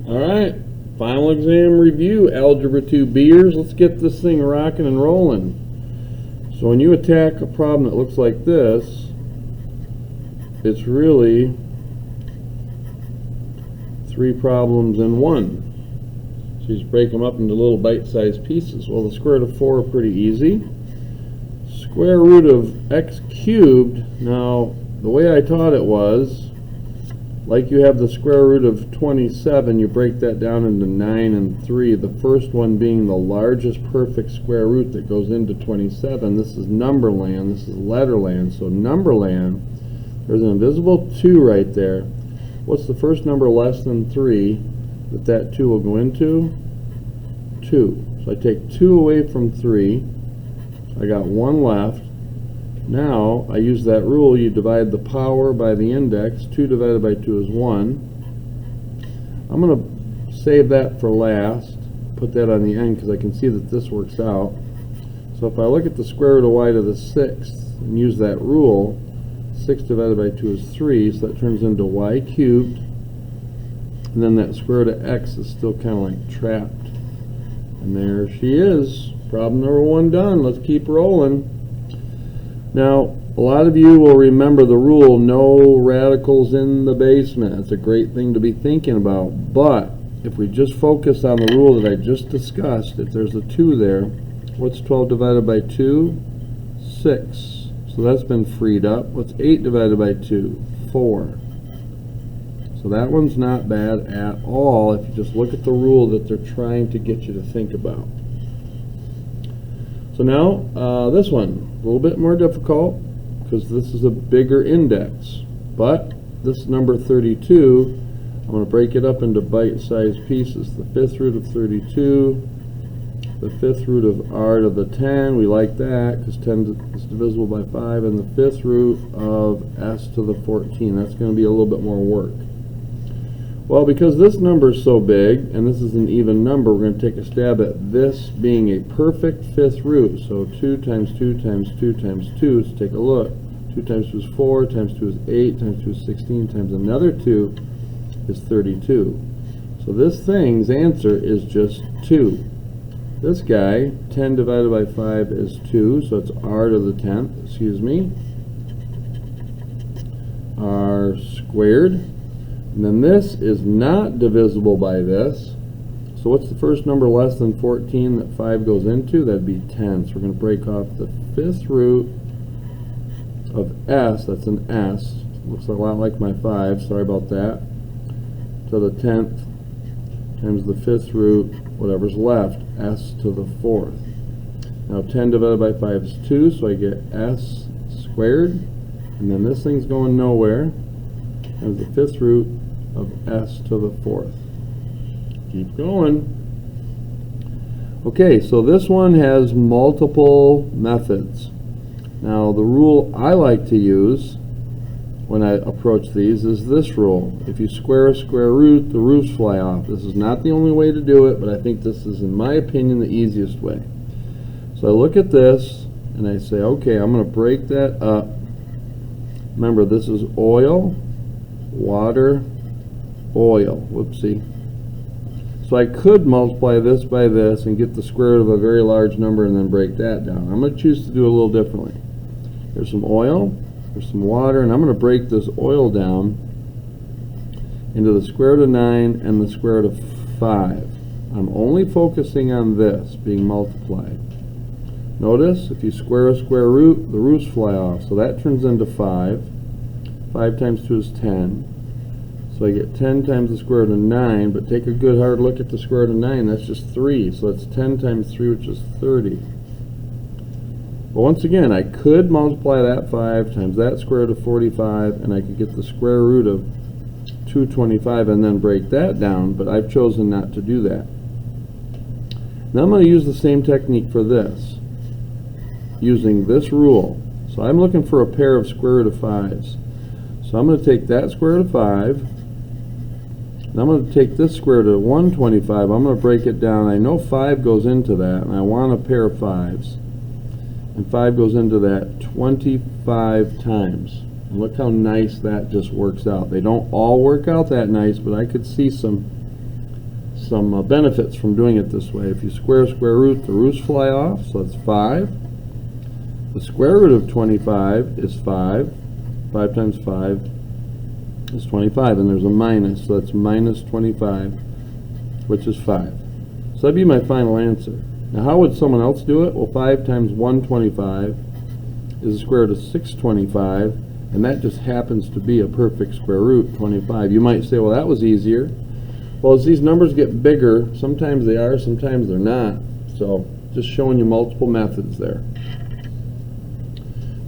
Alright, final exam review, Algebra 2 B'ers. Let's get this thing rocking and rolling. So when you attack a problem that looks like this, it's really 3 problems in one. So you just break them up into little bite-sized pieces. Well, the square root of 4 are pretty easy. Square root of x cubed, now the way I taught it was, like you have the square root of 27, you break that down into 9 and 3, the first one being the largest perfect square root that goes into 27. This is number land, this is letter land. So number land, there's an invisible 2 right there. What's the first number less than 3 that 2 will go into? 2. So I take 2 away from 3. I got 1 left. Now I use that rule, you divide the power by the index. 2 divided by 2 is 1. I'm going to save that for last, put that on the end because I can see that this works out. So if I look at the square root of y to the 6th and use that rule, 6 divided by 2 is 3, so that turns into y cubed, and then that square root of x is still kind of like trapped. And there she is. Problem number 1 done. Let's keep rolling. Now, a lot of you will remember the rule, no radicals in the basement. It's a great thing to be thinking about. But if we just focus on the rule that I just discussed, if there's a 2 there, what's 12 divided by 2? 6. So that's been freed up. What's 8 divided by 2? 4. So that one's not bad at all if you just look at the rule that they're trying to get you to think about. So now, this one, a little bit more difficult because this is a bigger index. But this number 32, I'm going to break it up into bite-sized pieces. The 5th root of 32, the 5th root of r to the 10, we like that because 10 is divisible by 5, and the 5th root of s to the 14. That's going to be a little bit more work. Well, because this number is so big, and this is an even number, we're going to take a stab at this being a perfect 5th root. So 2 times 2 times 2 times 2, let's take a look. 2 times 2 is 4, times 2 is 8, times 2 is 16, times another 2 is 32. So this thing's answer is just 2. This guy, 10 divided by 5 is 2, so it's r to the 10th, excuse me. R squared. And then this is not divisible by this. So what's the first number less than 14 that 5 goes into? That'd be 10. So we're going to break off the 5th root of s, that's an s, looks a lot like my 5, sorry about that, to the 10th times the 5th root, whatever's left, s to the 4th. Now 10 divided by 5 is 2, so I get s squared, and then this thing's going nowhere, times the 5th root of s to the 4th. Keep going. Okay, so this one has multiple methods. Now the rule I like to use when I approach these is this rule. If you square a square root, the roots fly off. This is not the only way to do it, but I think this is, in my opinion, the easiest way. So I look at this and I say, okay, I'm going to break that up. Remember, this is oil, water, oil. Whoopsie. So I could multiply this by this and get the square root of a very large number and then break that down. I'm going to choose to do it a little differently. There's some oil, there's some water, and I'm going to break this oil down into the square root of 9 and the square root of 5. I'm only focusing on this being multiplied. Notice, if you square a square root, the roots fly off. So that turns into 5. 5 times 2 is 10. So I get 10 times the square root of 9, but take a good hard look at the square root of 9. That's just 3. So that's 10 times 3, which is 30. But once again, I could multiply that 5 times that square root of 45, and I could get the square root of 225 and then break that down, but I've chosen not to do that. Now I'm going to use the same technique for this, using this rule. So I'm looking for a pair of square root of 5s. So I'm going to take that square root of 5, and I'm going to take this square root of 125, I'm going to break it down. I know 5 goes into that, and I want a pair of 5s. And 5 goes into that 25 times. And look how nice that just works out. They don't all work out that nice, but I could see some some benefits from doing it this way. If you square square root, the roots fly off, so that's 5. The square root of 25 is 5. 5 times 5 is 25, and there's a minus, so that's minus 25, which is 5. So that'd be my final answer. Now, how would someone else do it? Well, 5 times 125 is the square root of 625, and that just happens to be a perfect square root, 25. You might say, well, that was easier. Well, as these numbers get bigger, sometimes they are, sometimes they're not. So just showing you multiple methods there.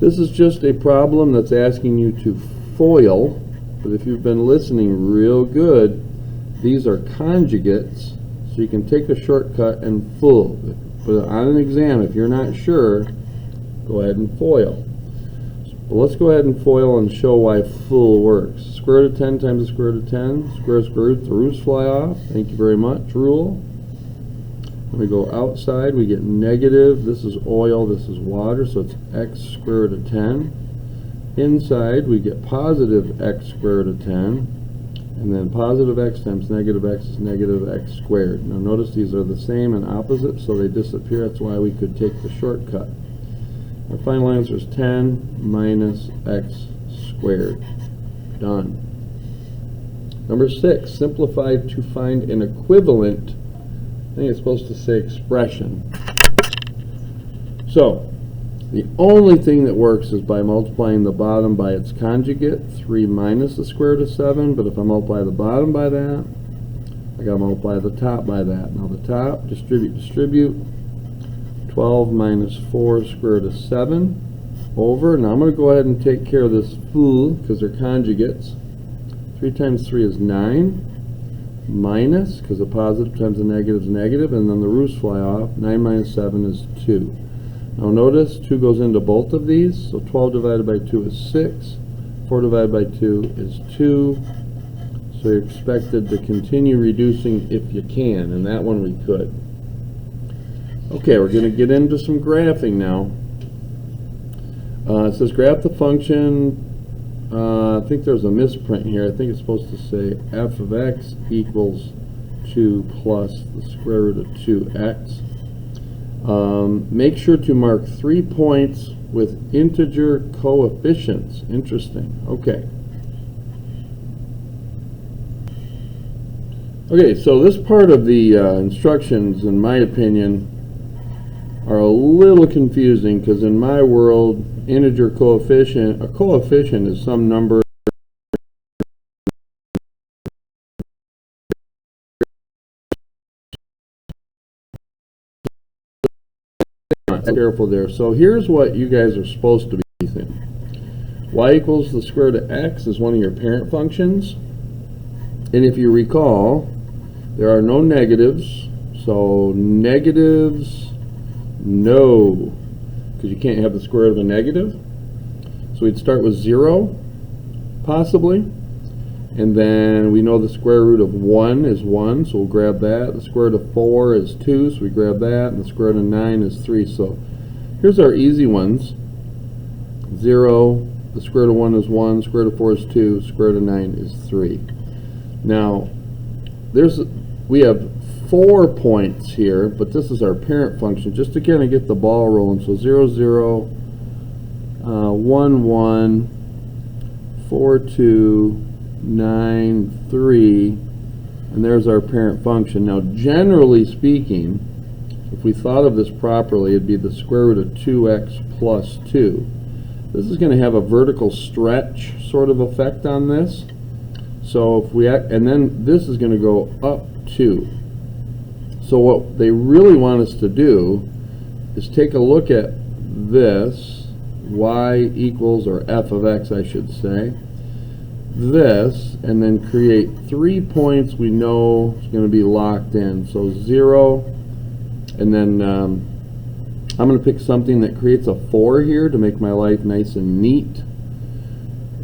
This is just a problem that's asking you to FOIL, but if you've been listening real good, these are conjugates, so you can take a shortcut and FOIL. But on an exam, if you're not sure, go ahead and FOIL. But let's go ahead and FOIL and show why FOIL works. Square root of 10 times the square root of 10. Square root, the roots fly off. Thank you very much, rule. When we go outside, we get negative. This is oil, this is water, so it's x square root of 10. Inside, we get positive x square root of 10. And then positive x times negative x is negative x squared. Now notice these are the same and opposite, so they disappear. That's why we could take the shortcut. Our final answer is 10 minus x squared. Done. Number 6, simplified to find an equivalent. I think it's supposed to say expression. So, the only thing that works is by multiplying the bottom by its conjugate, 3 minus the square root of 7, but if I multiply the bottom by that, I gotta multiply the top by that. Now the top, distribute, 12 minus 4 square root of 7 over. Now I'm going to go ahead and take care of this fool because they're conjugates. 3 times 3 is 9. Minus, because a positive times a negative is negative, and then the roots fly off. 9 minus 7 is 2. Now notice 2 goes into both of these, so 12 divided by 2 is 6. 4 divided by 2 is 2. So you're expected to continue reducing if you can, and that one we could. Okay, we're going to get into some graphing now. It says graph the function. I think there's a misprint here. I think it's supposed to say f of x equals 2 plus the square root of 2x. Make sure to mark 3 points with integer coefficients. Interesting. Okay. Okay, so this part of the instructions, in my opinion, are a little confusing because in my world, integer coefficient, a coefficient is some number careful there. So here's what you guys are supposed to be thinking. Y equals the square root of x is one of your parent functions. And if you recall, there are no negatives. So negatives, no, because you can't have the square root of a negative. So we'd start with 0, possibly. And then we know the square root of 1 is 1, so we'll grab that. The square root of 4 is 2, so we grab that. And the square root of 9 is 3. So here's our easy ones. 0, the square root of 1 is 1, square root of 4 is 2, square root of 9 is 3. Now, we have 4 points here, but this is our parent function, just to kind of get the ball rolling. So 0, 0, 1, 1, 4, 2, 9, 3, and there's our parent function. Now, generally speaking, if we thought of this properly, it'd be the square root of 2x plus 2. This is going to have a vertical stretch sort of effect on this. So if we and then this is going to go up 2. So what they really want us to do is take a look at this, y equals, or f of x I should say, this, and then create 3 points we know is going to be locked in. So 0, and then I'm going to pick something that creates a 4 here to make my life nice and neat.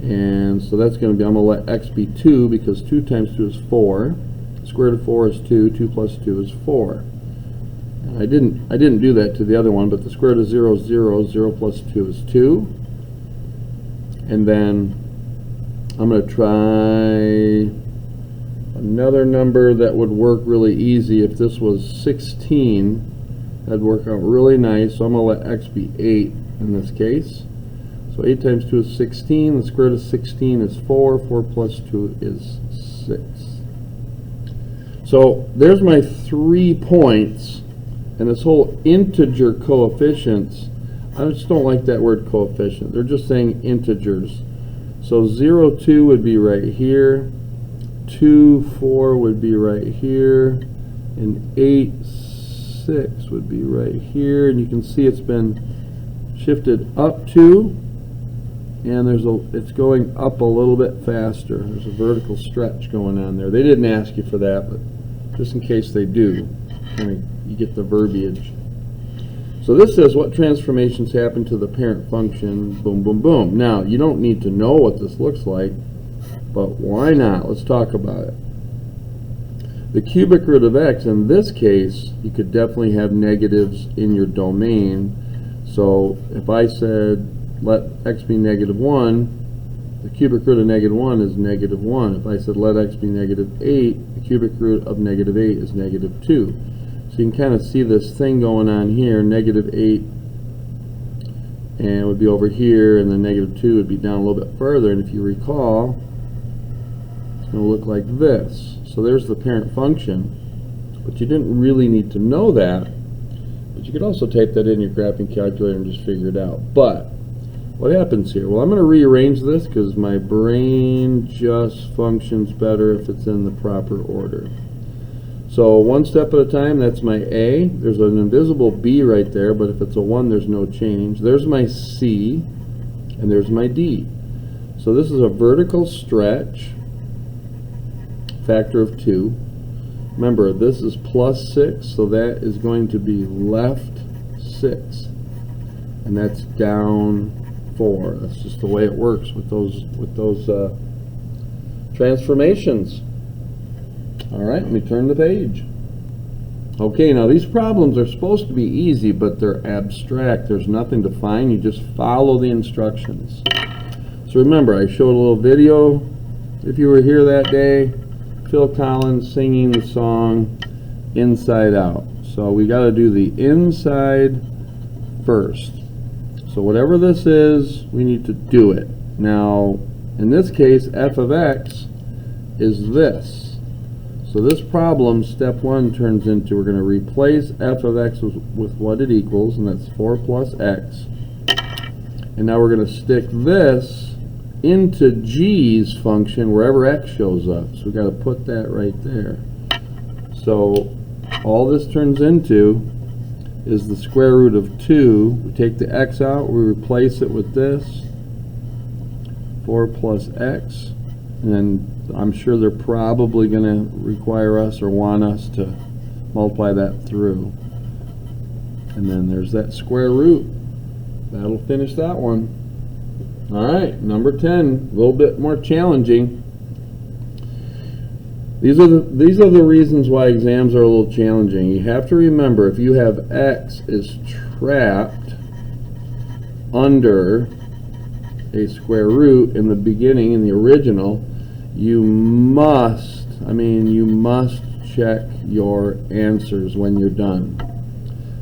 And so that's going to be, I'm going to let x be 2 because 2 times 2 is 4. Square root of 4 is 2. 2 plus 2 is 4. And I didn't do that to the other one, but the square root of 0 is 0. 0 plus 2 is 2. And then I'm going to try Another number that would work really easy if this was 16, that'd work out really nice. So I'm going to let x be 8 in this case. So 8 times 2 is 16. The square root of 16 is 4. 4 plus 2 is 6. So there's my 3 points. And this whole integer coefficients, I just don't like that word coefficient. They're just saying integers. So 0, 2 would be right here. 2, 4 would be right here. And 8, 6 would be right here. And you can see it's been shifted up 2. And it's going up a little bit faster. There's a vertical stretch going on there. They didn't ask you for that, but just in case they do, you get the verbiage. So this says what transformations happen to the parent function, boom, boom, boom. Now, you don't need to know what this looks like, but why not? Let's talk about it. The cubic root of x, in this case, you could definitely have negatives in your domain. So if I said let x be negative 1, the cubic root of negative 1 is negative 1. If I said let x be negative 8, the cubic root of negative 8 is negative 2. So you can kind of see this thing going on here, negative 8, and it would be over here, and then negative 2 would be down a little bit further. And if you recall, it's going to look like this. So there's the parent function, but you didn't really need to know that. But you could also type that in your graphing calculator and just figure it out. But what happens here? Well, I'm going to rearrange this because my brain just functions better if it's in the proper order. So one step at a time, that's my A. There's an invisible B right there, but if it's a 1, there's no change. There's my C, and there's my D. So this is a vertical stretch, factor of 2. Remember, this is plus 6, so that is going to be left 6. And that's down 4. That's just the way it works with those transformations. All right, let me turn the page. Okay, now these problems are supposed to be easy, but they're abstract. There's nothing to find. You just follow the instructions. So remember, I showed a little video. If you were here that day, Phil Collins singing the song Inside Out. So we got to do the inside first. So whatever this is, we need to do it. Now, in this case, f of x is this. So this problem, step 1, turns into, we're going to replace f of x with what it equals, and that's 4 plus x. And now we're going to stick this into g's function wherever x shows up. So we've got to put that right there. So all this turns into is the square root of 2. We take the x out, we replace it with this, 4 plus x, and then I'm sure they're probably going to require us or want us to multiply that through. And then there's that square root. That'll finish that one. Alright, number 10, a little bit more challenging. These are the reasons why exams are a little challenging. You have to remember, if you have x is trapped under a square root in the beginning, in the original, you must check your answers when you're done.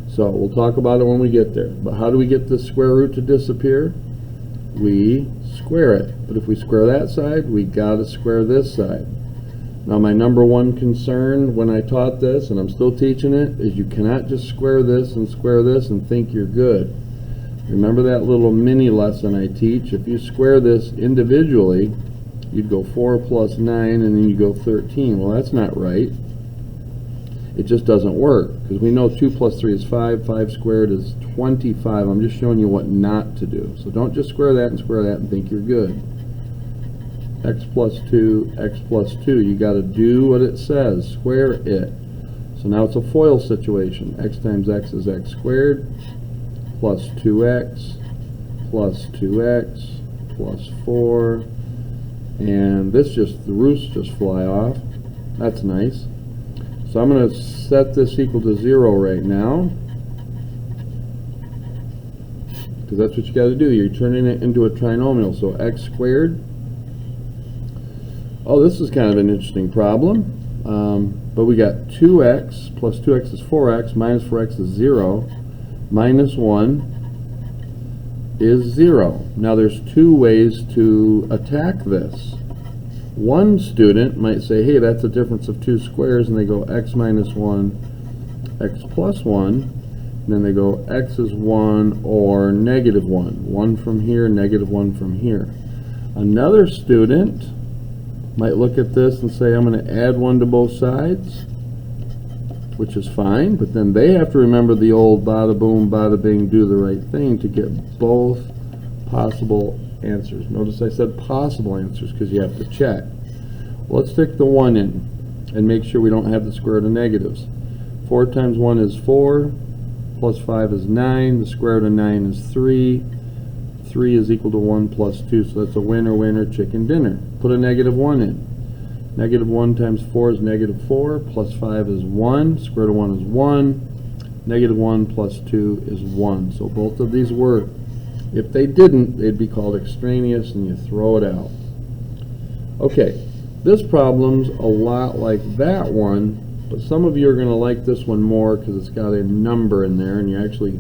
So we'll talk about it when we get there. But how do we get the square root to disappear? We square it. But if we square that side, we got to square this side. Now my number one concern when I taught this, and I'm still teaching it, is you cannot just square this and think you're good. Remember that little mini lesson I teach? If you square this individually, you'd go 4 plus 9 and then you go 13. Well, that's not right. It just doesn't work, because we know 2 plus 3 is 5. 5 squared is 25. I'm just showing you what not to do. So don't just square that and think you're good. X plus 2, x plus 2. You got to do what it says. Square it. So now it's a FOIL situation. X times x is x squared plus 2x plus 2x plus 4. And this just, the roots just fly off. That's nice. So I'm going to set this equal to 0 right now, because that's what you got to do. You're turning it into a trinomial. So x squared. Oh, this is kind of an interesting problem. But we got 2x plus 2x is 4x, minus 4x is 0, minus 1 is 0. Now there's two ways to attack this. One student might say, hey, that's a difference of two squares, and they go x minus 1, x plus 1, and then they go x is 1 or negative 1. 1 from here, negative 1 from here. Another student might look at this and say, I'm going to add 1 to both sides, which is fine, but then they have to remember the old bada boom, bada bing, do the right thing to get both possible answers. Notice I said possible answers because you have to check. Well, let's stick the 1 in and make sure we don't have the square root of negatives. 4 times 1 is 4, plus 5 is 9, the square root of 9 is 3. 3 is equal to 1 plus 2, so that's a winner, winner, chicken dinner. Put a negative 1 in. Negative 1 times 4 is negative 4, plus 5 is 1, square root of 1 is 1, negative 1 plus 2 is 1. So both of these work. If they didn't, they'd be called extraneous, and you throw it out. Okay, this problem's a lot like that one, but some of you are going to like this one more because it's got a number in there, and you're actually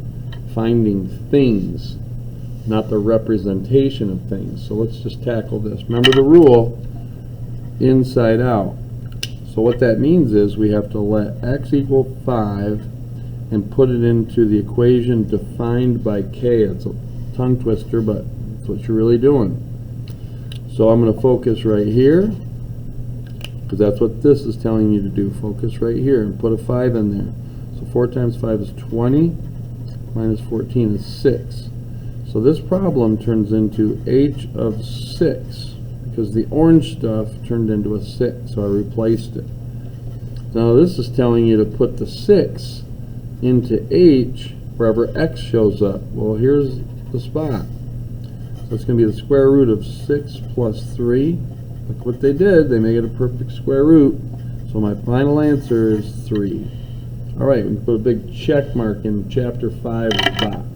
finding things, not the representation of things. So let's just tackle this. Remember the rule, inside out. So what that means is we have to let x equal 5 and put it into the equation defined by k. It's a tongue twister, but that's what you're really doing. So I'm going to focus right here, because that's what this is telling you to do. Focus right here and put a 5 in there. So 4 times 5 is 20, minus 14 is 6. So this problem turns into h of 6, because the orange stuff turned into a 6, so I replaced it. Now this is telling you to put the 6 into h wherever x shows up. Well, here's the spot. So it's going to be the square root of 6 plus 3. Look what they did. They made it a perfect square root. So my final answer is 3. All right, we can put a big check mark in chapter 5 of the box.